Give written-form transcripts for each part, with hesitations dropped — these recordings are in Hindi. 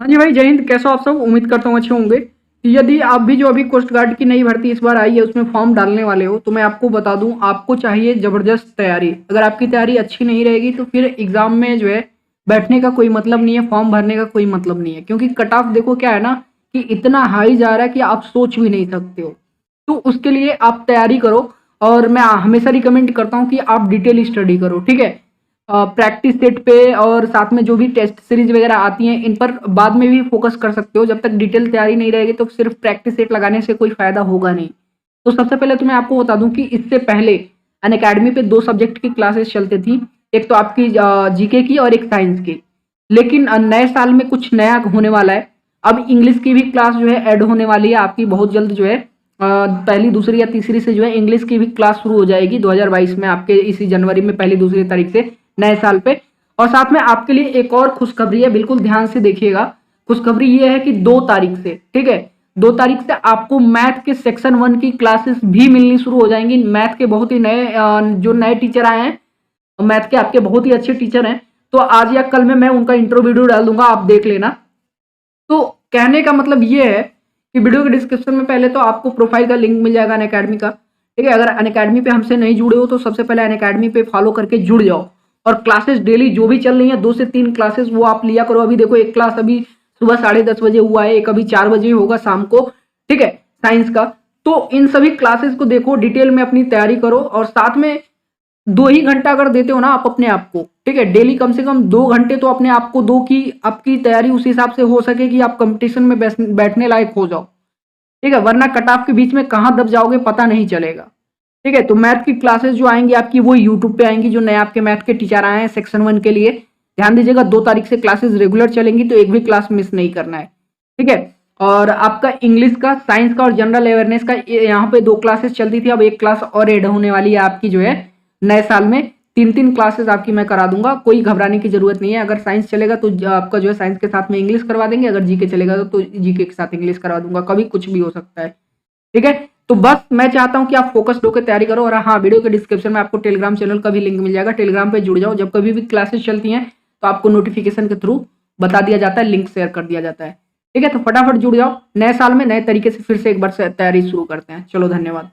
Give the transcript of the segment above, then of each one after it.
हाँ जी भाई, जय हिंद। कैसे हो आप सब? उम्मीद करता हूँ अच्छे होंगे। यदि आप भी जो अभी कोस्ट गार्ड की नई भर्ती इस बार आई है उसमें फॉर्म डालने वाले हो, तो मैं आपको बता दूं, आपको चाहिए जबरदस्त तैयारी। अगर आपकी तैयारी अच्छी नहीं रहेगी तो फिर एग्जाम में जो है बैठने का कोई मतलब नहीं है, फॉर्म भरने का कोई मतलब नहीं है। क्योंकि कट ऑफ देखो क्या है ना, कि इतना हाई जा रहा है कि आप सोच भी नहीं सकते हो। तो उसके लिए आप तैयारी करो। और मैं हमेशा रिकमेंड करता हूँ कि आप डिटेल स्टडी करो, ठीक है। प्रैक्टिस सेट पे और साथ में जो भी टेस्ट सीरीज वगैरह आती हैं इन पर बाद में भी फोकस कर सकते हो। जब तक डिटेल तैयारी नहीं रहेगी तो सिर्फ प्रैक्टिस सेट लगाने से कोई फायदा होगा नहीं। तो सबसे पहले तो मैं आपको बता दूं कि इससे पहले अनअकैडमी पे दो सब्जेक्ट की क्लासेस चलती थी। एक तो आपकी जीके की और एक साइंस की। लेकिन नए साल में कुछ नया होने वाला है। अब इंग्लिश की भी क्लास जो है ऐड होने वाली है आपकी बहुत जल्द जो है। पहली दूसरी या तीसरी से जो है इंग्लिश की भी क्लास शुरू हो जाएगी 2022 में, आपके इसी जनवरी में पहली दूसरी तारीख से नए साल पे। और साथ में आपके लिए एक और खुशखबरी है, बिल्कुल ध्यान से देखिएगा। खुशखबरी ये है कि 2 तारीख से, ठीक है, 2 तारीख से आपको मैथ के सेक्शन 1 की क्लासेस भी मिलनी शुरू हो जाएंगी। मैथ के बहुत ही नए जो नए टीचर आए हैं, मैथ के आपके बहुत ही अच्छे टीचर हैं। तो आज या कल में मैं उनका इंट्रो वीडियो डाल दूंगा, आप देख लेना। तो कहने का मतलब ये है कि वीडियो के डिस्क्रिप्शन में पहले तो आपको प्रोफाइल का लिंक मिल जाएगा अनअकैडमी का, ठीक है। अगर अनअकैडमी पे हमसे नहीं जुड़े हो तो सबसे पहले अनअकैडमी पे फॉलो करके जुड़ जाओ। और क्लासेस डेली जो भी चल रही है 2 से 3 क्लासेस वो आप लिया करो। अभी देखो एक क्लास अभी सुबह 10:30 बजे हुआ है, एक अभी 4 बजे होगा शाम को, ठीक है, साइंस का। तो इन सभी क्लासेस को देखो, डिटेल में अपनी तैयारी करो। और साथ में 2 ही घंटा अगर देते हो ना आप अपने आप को, ठीक है, डेली कम से कम 2 घंटे तो अपने आप को दो कि आपकी तैयारी उस हिसाब से हो सके कि आप कंपटीशन में बैठने लायक हो जाओ, ठीक है। वरना कट ऑफ के बीच में कहाँ दब जाओगे पता नहीं चलेगा, ठीक है। तो मैथ की क्लासेस जो आएंगी आपकी वो यूट्यूब पे आएंगी, जो नए आपके मैथ के टीचर आए हैं सेक्शन 1 के लिए। ध्यान दीजिएगा, 2 तारीख से क्लासेस रेगुलर चलेंगी, तो एक भी क्लास मिस नहीं करना है, ठीक है। और आपका इंग्लिश का, साइंस का और जनरल अवेयरनेस का यहाँ पे 2 क्लासेस चलती थी, अब एक क्लास और ऐड होने वाली है आपकी जो है नए साल में। 3-3 क्लासेस आपकी मैं करा दूंगा, कोई घबराने की जरूरत नहीं है। अगर साइंस चलेगा तो आपका जो है साइंस के साथ में इंग्लिश करवा देंगे, अगर जीके चलेगा तो जीके के साथ इंग्लिश करवा दूंगा, कभी कुछ भी हो सकता है, ठीक है। तो बस मैं चाहता हूं कि आप फोकस्ड होकर तैयारी करो। और हाँ, वीडियो के डिस्क्रिप्शन में आपको टेलीग्राम चैनल का भी लिंक मिल जाएगा, टेलीग्राम पे जुड़ जाओ। जब कभी भी क्लासेस चलती हैं तो आपको नोटिफिकेशन के थ्रू बता दिया जाता है, लिंक शेयर कर दिया जाता है, ठीक है। तो फटाफट जुड़ जाओ, नए साल में नए तरीके से फिर से एक बार से तैयारी शुरू करते हैं। चलो, धन्यवाद।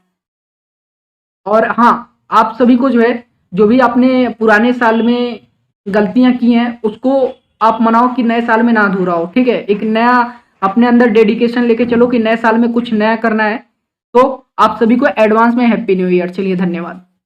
और हाँ, आप सभी को जो है, जो भी आपने पुराने साल में गलतियां की हैं उसको आप मनाओ कि नए साल में ना दोहराओ, ठीक है। एक नया अपने अंदर डेडिकेशन लेके चलो कि नए साल में कुछ नया करना है। तो आप सभी को एडवांस में हैप्पी न्यू ईयर। चलिए, धन्यवाद।